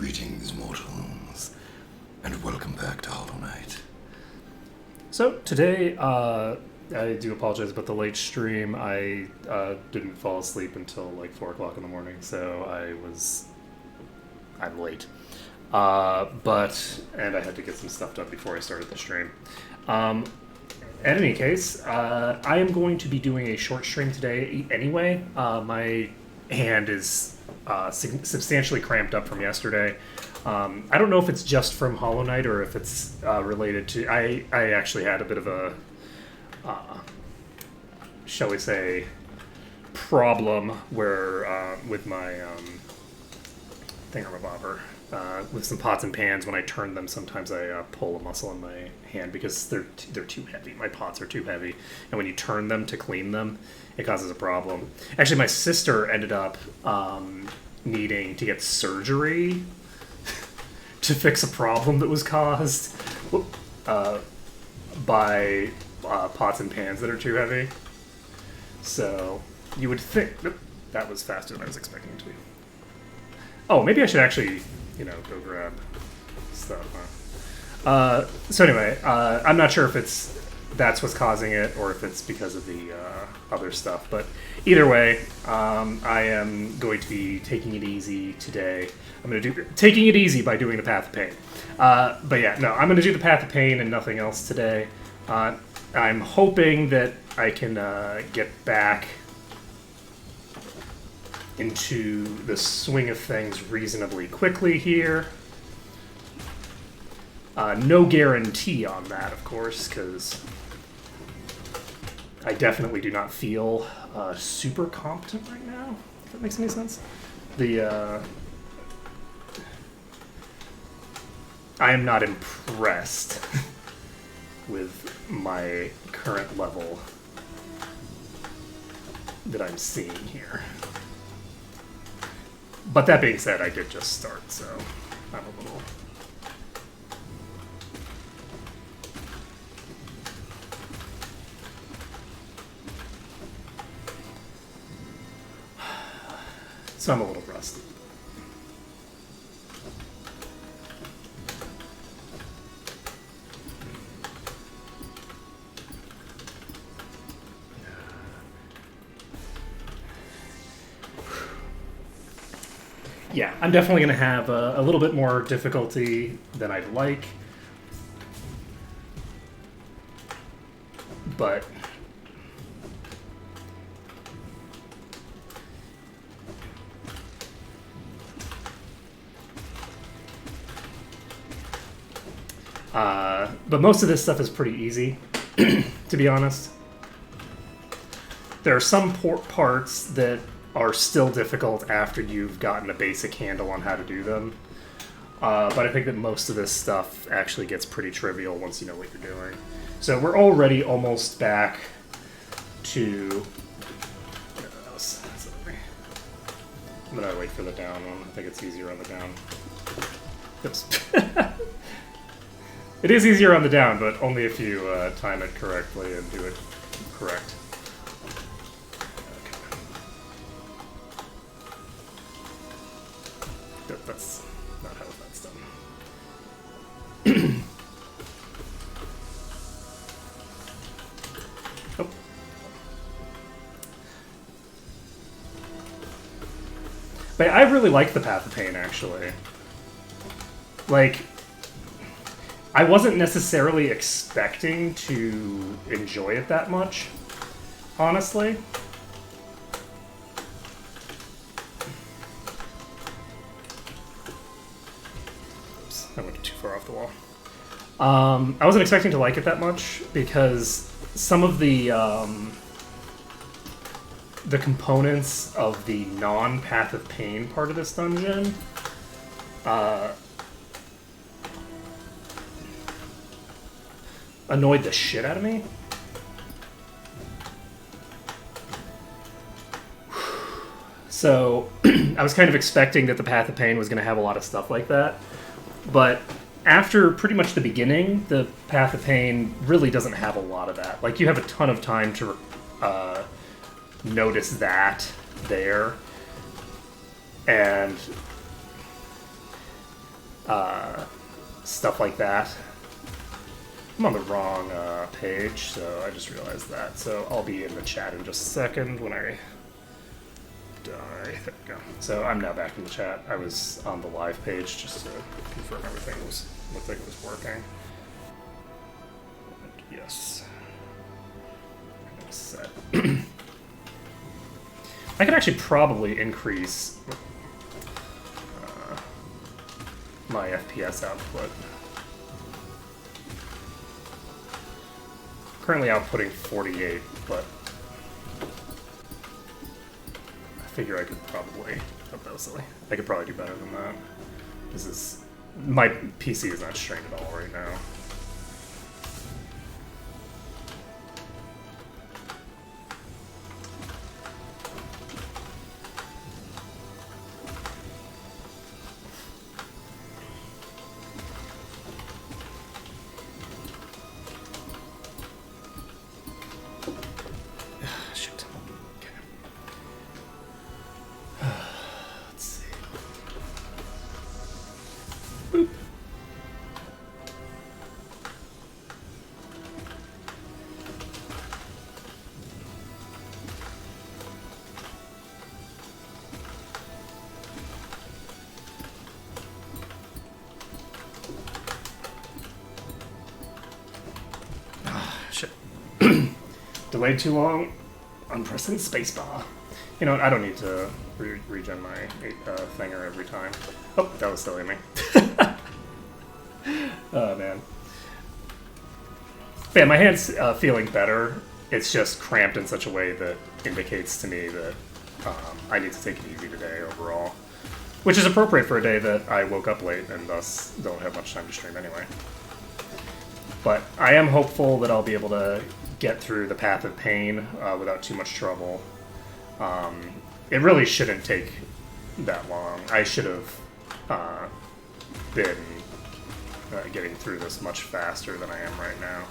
Greetings, mortals, and welcome back to Hollow Knight. So today, I do apologize about the late stream. I didn't fall asleep until like 4 o'clock in the morning, so I'm late. And I had to get some stuff done before I started the stream. In any case, I am going to be doing a short stream today anyway. My hand is substantially cramped up from yesterday. I don't know if it's just from Hollow Knight or if it's related to... I actually had a bit of a, shall we say, problem where with my thingamabobber. With some pots and pans, when I turn them, sometimes I pull a muscle in my hand because they're too heavy. My pots are too heavy, and when you turn them to clean them, it causes a problem. Actually, my sister ended up needing to get surgery to fix a problem that was caused by pots and pans that are too heavy. So you would think that was faster than I was expecting it to be. Oh, maybe I should actually, go grab stuff. So anyway, I'm not sure if that's what's causing it or if it's because of the other stuff. But either way, I am going to be taking it easy today. I'm going to do taking it easy by doing the Path of Pain. But yeah, no, I'm going to do the Path of Pain and nothing else today. I'm hoping that I can get back into the swing of things reasonably quickly here. No guarantee on that, of course, because I definitely do not feel super competent right now, if that makes any sense. I am not impressed with my current level that I'm seeing here. But that being said, I did just start, so I'm a little... So I'm a little rusty. Yeah, I'm definitely going to have a little bit more difficulty than I'd like. But... but most of this stuff is pretty easy, to be honest. There are some parts that are still difficult after you've gotten a basic handle on how to do them. But I think that most of this stuff actually gets pretty trivial once you know what you're doing. So we're already almost back to... I'm going to wait for the down one. I think it's easier on the down. Oops. It is easier on the down, but only if you time it correctly and do it correct. Okay. That's not how that's done. Oh. But I really like the Path of Pain, actually. Like... I wasn't necessarily expecting to enjoy it that much, honestly. Oops, I went too far off the wall. I wasn't expecting to like it that much because some of the components of the non-Path of Pain part of this dungeon annoyed the shit out of me. So I was kind of expecting that the Path of Pain was going to have a lot of stuff like that. But after pretty much the beginning, the Path of Pain really doesn't have a lot of that. Like, you have a ton of time to notice that there. And stuff like that. I'm on the wrong page, so I just realized that. So I'll be in the chat in just a second when I die. There we go. So I'm now back in the chat. I was on the live page just to confirm everything looked like it was working. And yes. Set. I could actually probably increase my FPS output. Currently outputting 48, but I figure I could probably, oh, that was silly. I could probably do better than that. My PC is not strained at all right now. Delayed too long, I'm pressing spacebar. You know what, I don't need to regen my thinger every time. Oh, that was silly of me. Oh, man. Yeah, my hand's feeling better. It's just cramped in such a way that indicates to me that I need to take it easy today overall. Which is appropriate for a day that I woke up late and thus don't have much time to stream anyway. But I am hopeful that I'll be able to get through the path of pain without too much trouble. It really shouldn't take that long. I should have been getting through this much faster than I am right now.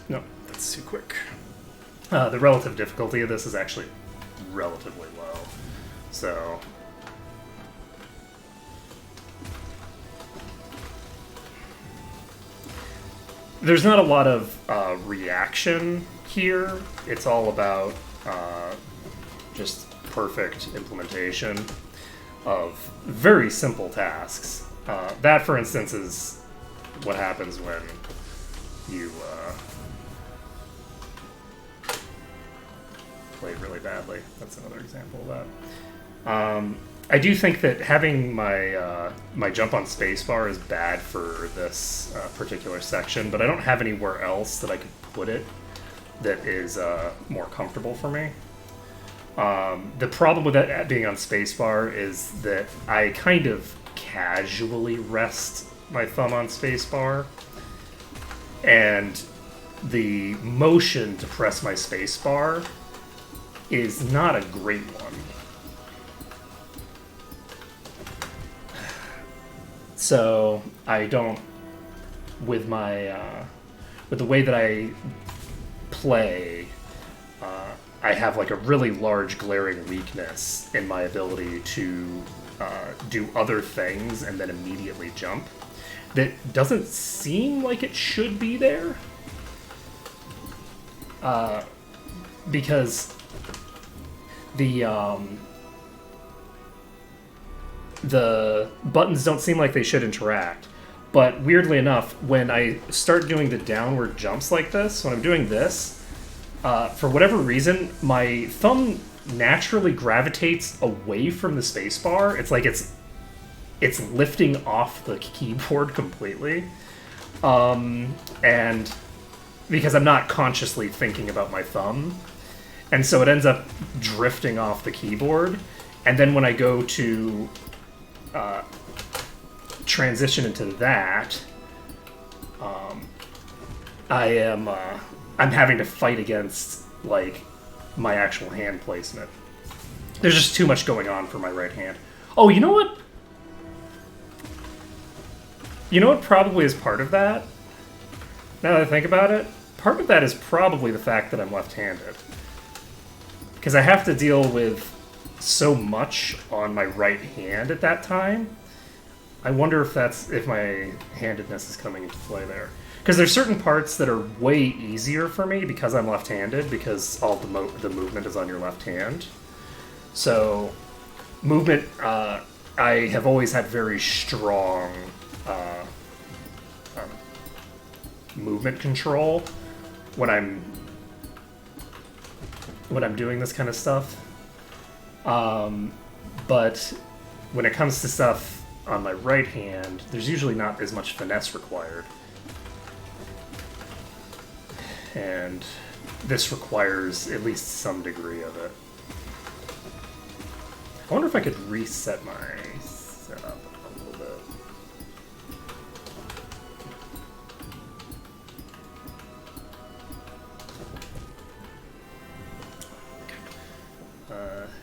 No, that's too quick. The relative difficulty of this is actually relatively low, so there's not a lot of reaction here. It's all about just perfect implementation of very simple tasks. That, for instance, is what happens when you played really badly. That's another example of that. I do think that having my my jump on spacebar is bad for this particular section, but I don't have anywhere else that I could put it that is more comfortable for me. The problem with that being on spacebar is that I kind of casually rest my thumb on spacebar, and the motion to press my spacebar is not a great one. So I don't, with my with the way that I play, I have like a really large glaring weakness in my ability to do other things and then immediately jump. That doesn't seem like it should be there, because the buttons don't seem like they should interact. But weirdly enough, when I start doing the downward jumps like this, when I'm doing this, for whatever reason, my thumb naturally gravitates away from the spacebar. It's like it's lifting off the keyboard completely. And because I'm not consciously thinking about my thumb. And so it ends up drifting off the keyboard. And then when I go to transition into that, I'm having to fight against like my actual hand placement. There's just too much going on for my right hand. Oh, you know what? You know what probably is part of that? Now that I think about it, part of that is probably the fact that I'm left-handed. Because I have to deal with so much on my right hand at that time. I wonder if my handedness is coming into play there. Because there's certain parts that are way easier for me because I'm left-handed, because all the movement is on your left hand. So, movement, I have always had very strong movement control when I'm doing this kind of stuff. But when it comes to stuff on my right hand, there's usually not as much finesse required. And this requires at least some degree of it. I wonder if I could reset my setup a little bit.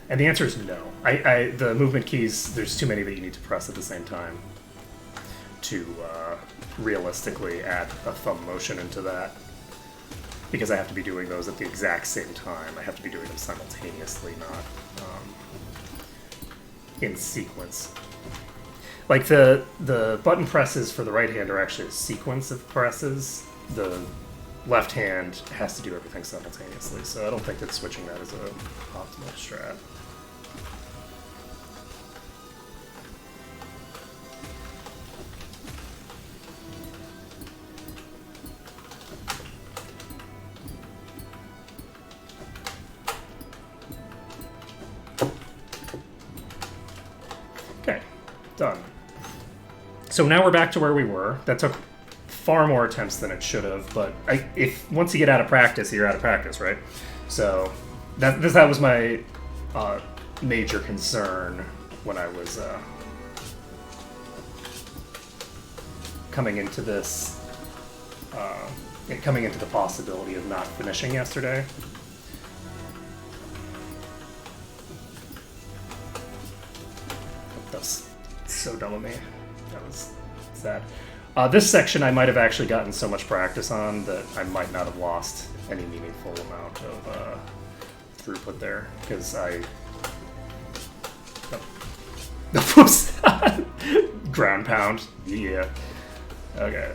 And the answer is no. The movement keys, there's too many that you need to press at the same time to realistically add a thumb motion into that. Because I have to be doing those at the exact same time. I have to be doing them simultaneously, not in sequence. Like the button presses for the right hand are actually a sequence of presses. The left hand has to do everything simultaneously, so I don't think that switching that is a optimal strat. Okay, done. So now we're back to where we were. That took far more attempts than it should have, but if once you get out of practice, you're out of practice, right? So that was my major concern when I was coming into this, coming into the possibility of not finishing yesterday. That's so dumb of me. That was sad. This section I might have actually gotten so much practice on that I might not have lost any meaningful amount of throughput there, because Oops! Ground pound. Yeah. Okay.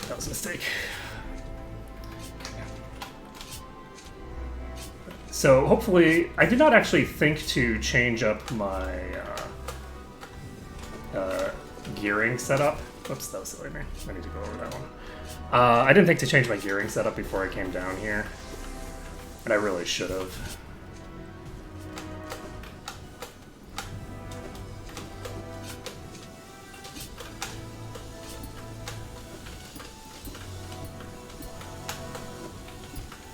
That was a mistake. So hopefully, I did not actually think to change up my gearing setup. Oops, that was silly of me. I need to go over that one. I didn't think to change my gearing setup before I came down here, and I really should have.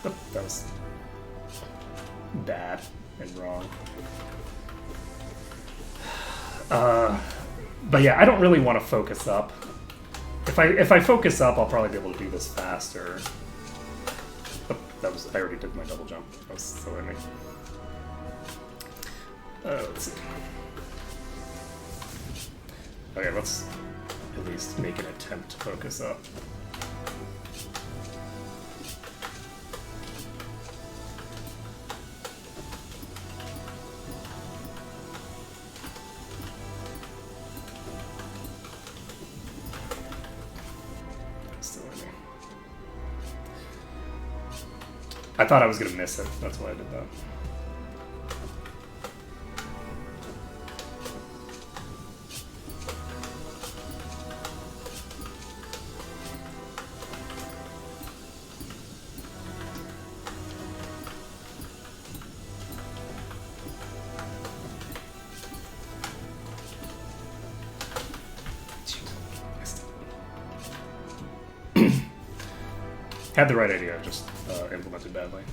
Oh, that was bad and wrong. But yeah, I don't really want to focus up. If I focus up, I'll probably be able to do this faster. Oh, I already did my double jump. That was silly of me. Let's see. Okay, let's at least make an attempt to focus up. I thought I was going to miss it. That's why I did that. Had the right idea, just implemented badly.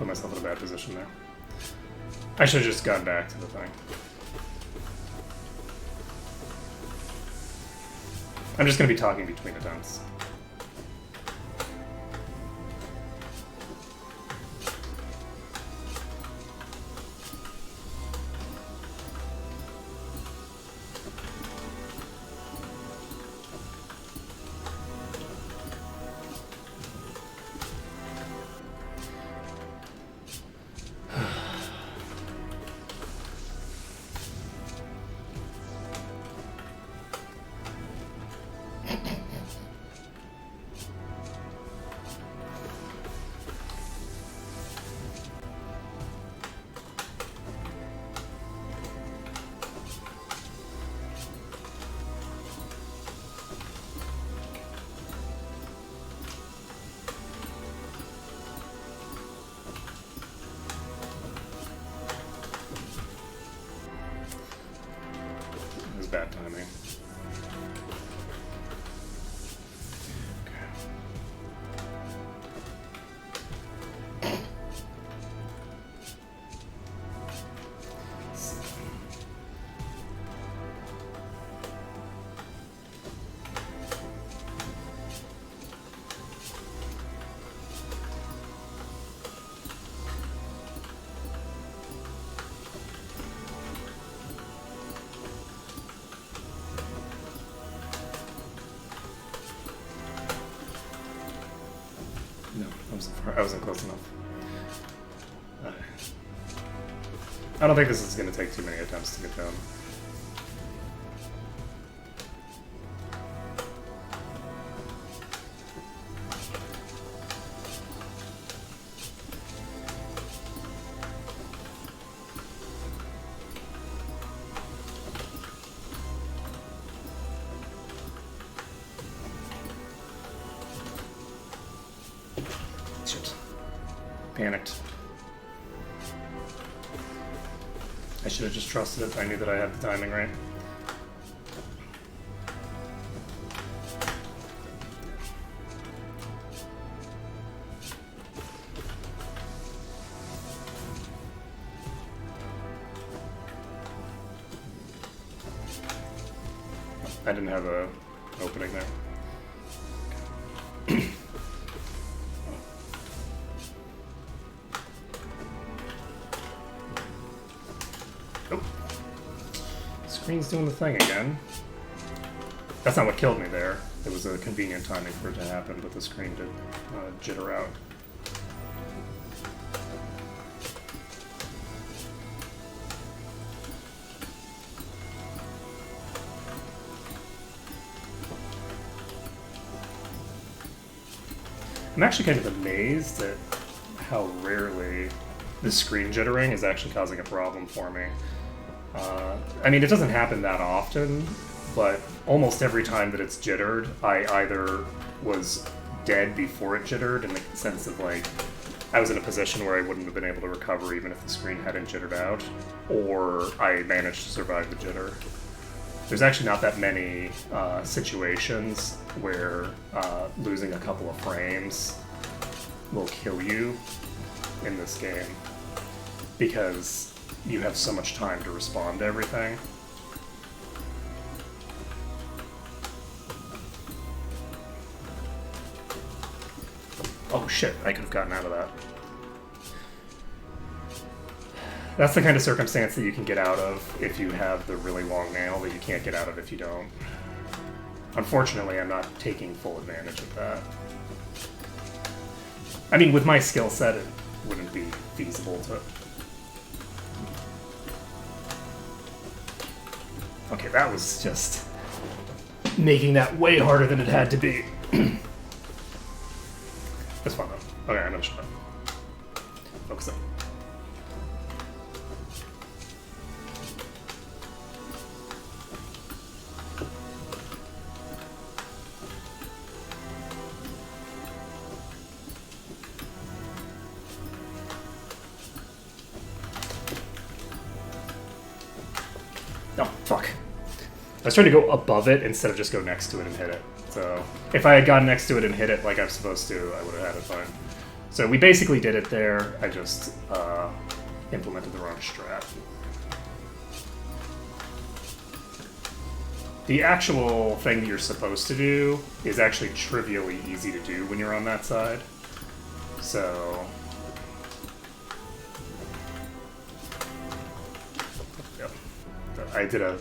put myself in a bad position there. I should have just gone back to the thing. I'm just going to be talking between attempts. Bad timing. No, I wasn't close enough. I don't think this is going to take too many attempts to get done. Shit. Panicked. I should have just trusted it. I knew that I had the timing right. I didn't have a opening there. Screen's doing the thing again. That's not what killed me there. It was a convenient timing for it to happen, but the screen did jitter out. I'm actually kind of amazed at how rarely the screen jittering is actually causing a problem for me. I mean, it doesn't happen that often, but almost every time that it's jittered, I either was dead before it jittered, in the sense of, like, I was in a position where I wouldn't have been able to recover even if the screen hadn't jittered out, or I managed to survive the jitter. There's actually not that many situations where losing a couple of frames will kill you in this game, because you have so much time to respond to everything. Oh shit, I could have gotten out of that. That's the kind of circumstance that you can get out of if you have the really long nail that you can't get out of if you don't. Unfortunately, I'm not taking full advantage of that. I mean, with my skill set, it wouldn't be feasible to... Okay, that was just making that way harder than it had to be. That's fun though. Okay, I'm gonna shut up. Focus on. Oh, fuck. I was trying to go above it instead of just go next to it and hit it. So, if I had gone next to it and hit it like I'm supposed to, I would have had it fine. So we basically did it there. I just implemented the wrong strat. The actual thing that you're supposed to do is actually trivially easy to do when you're on that side. So... Yep. I did a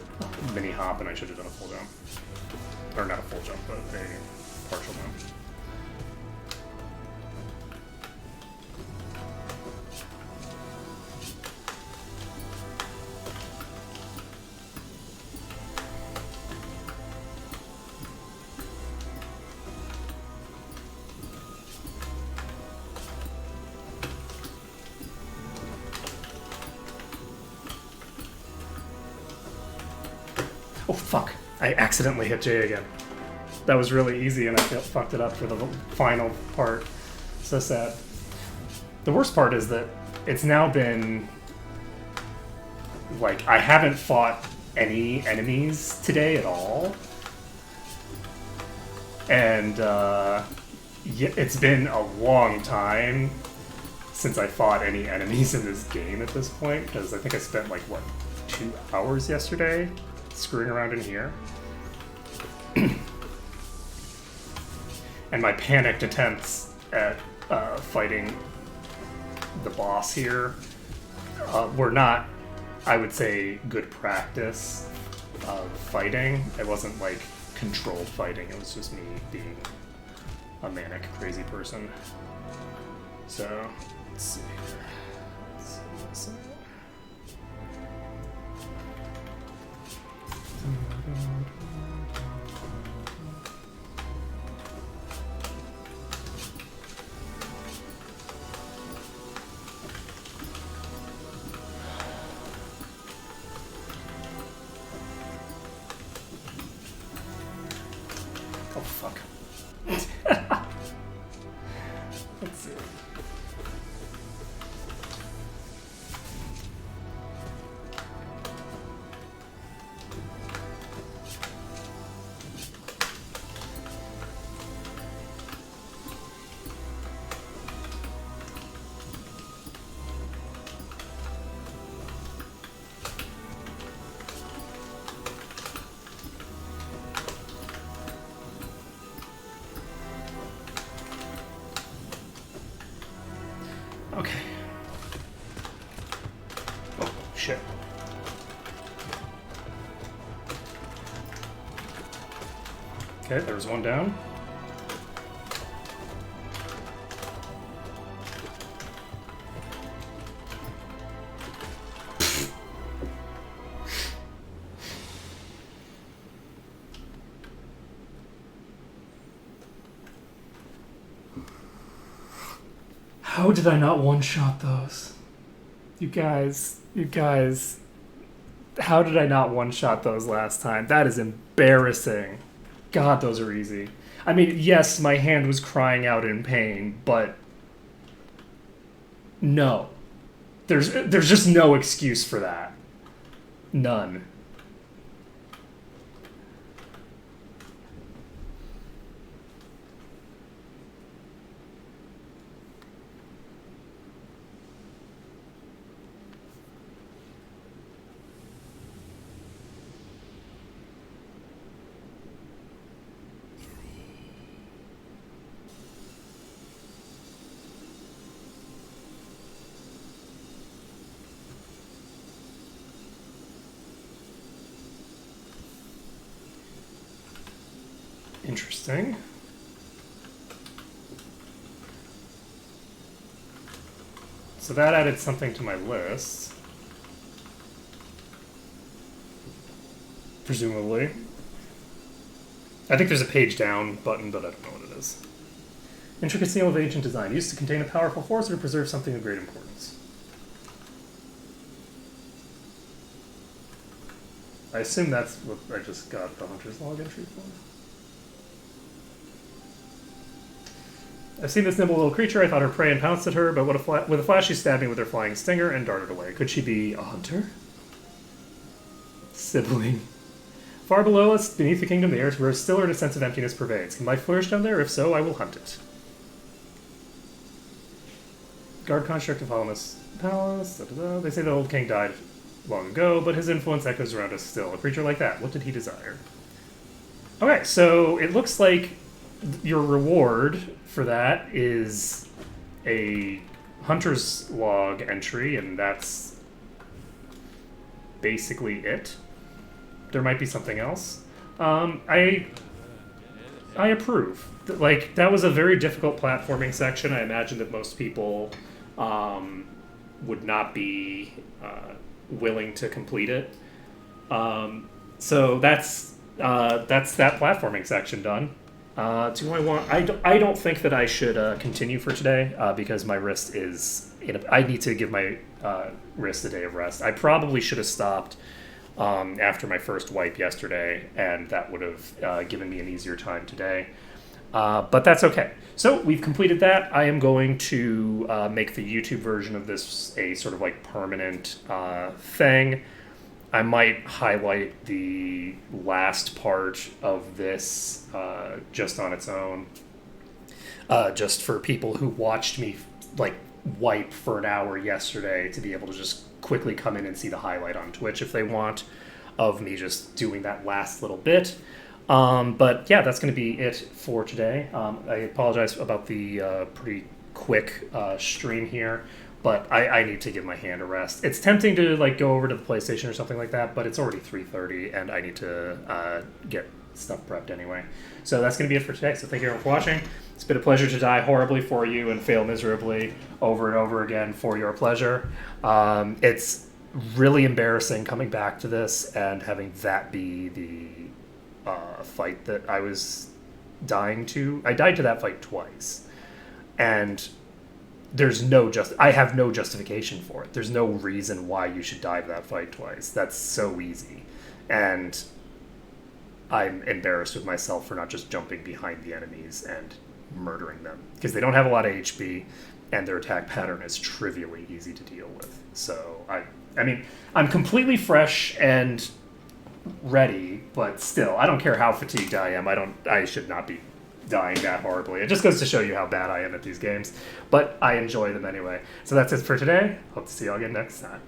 mini hop and I should have done a full jump. Or not a full jump, but a partial jump. Oh, fuck. I accidentally hit J again. That was really easy, and I fucked it up for the final part. So sad. The worst part is that it's now been... Like, I haven't fought any enemies today at all. And, yeah, it's been a long time since I fought any enemies in this game at this point, because I think I spent, like, what, 2 hours yesterday screwing around in here. And my panicked attempts at fighting the boss here were not, I would say, good practice of fighting. It wasn't like controlled fighting, it was just me being a manic, crazy person. So, let's see here. Let's see this. Oh, fuck. Let's see. Okay. Oh, shit. Okay, there's one down. How did I not one-shot those? You guys, how did I not one-shot those last time? That is embarrassing. God, those are easy. I mean, yes, my hand was crying out in pain, but no. There's just no excuse for that. None. Interesting. So that added something to my list. Presumably. I think there's a page down button, but I don't know what it is. Intricacy of agent design, used to contain a powerful force or to preserve something of great importance. I assume that's what I just got the Hunter's Log entry for. I've seen this nimble little creature. I thought her prey and pounced at her, but with a flash she stabbed me with her flying stinger and darted away. Could she be a hunter? Sibling. Far below us, beneath the kingdom, the air grows stiller and a sense of emptiness pervades. Can life flourish down there? If so, I will hunt it. Guard construct of Hollis Palace. Da, da, da. They say the old king died long ago, but his influence echoes around us still. A creature like that, what did he desire? Okay, so it looks like your reward for that is a Hunter's Log entry, and that's basically it. There might be something else. I approve. Like, that was a very difficult platforming section. I imagine that most people would not be willing to complete it. So that's that platforming section done. Do I want? I don't think that I should continue for today because my wrist is. I need to give my wrist a day of rest. I probably should have stopped after my first wipe yesterday, and that would have given me an easier time today. But that's okay. So we've completed that. I am going to make the YouTube version of this a sort of like permanent thing. I might highlight the last part of this just on its own, just for people who watched me like wipe for an hour yesterday to be able to just quickly come in and see the highlight on Twitch if they want of me just doing that last little bit. But yeah, that's going to be it for today. I apologize about the pretty quick stream here. But I need to give my hand a rest. It's tempting to like go over to the PlayStation or something like that, but it's already 3:30 and I need to get stuff prepped anyway. So that's going to be it for today. So thank you everyone for watching. It's been a pleasure to die horribly for you and fail miserably over and over again for your pleasure. It's really embarrassing coming back to this and having that be the fight that I was dying to. I died to that fight twice. And I have no justification for it. There's no reason why you should die to that fight twice. That's so easy. And I'm embarrassed with myself for not just jumping behind the enemies and murdering them. Because they don't have a lot of HP, and their attack pattern is trivially easy to deal with. So, I mean, I'm completely fresh and ready, but still, I don't care how fatigued I am. I should not be dying that horribly. It just goes to show you how bad I am at these games, but I enjoy them anyway. So that's it for today. Hope to see you all again next time.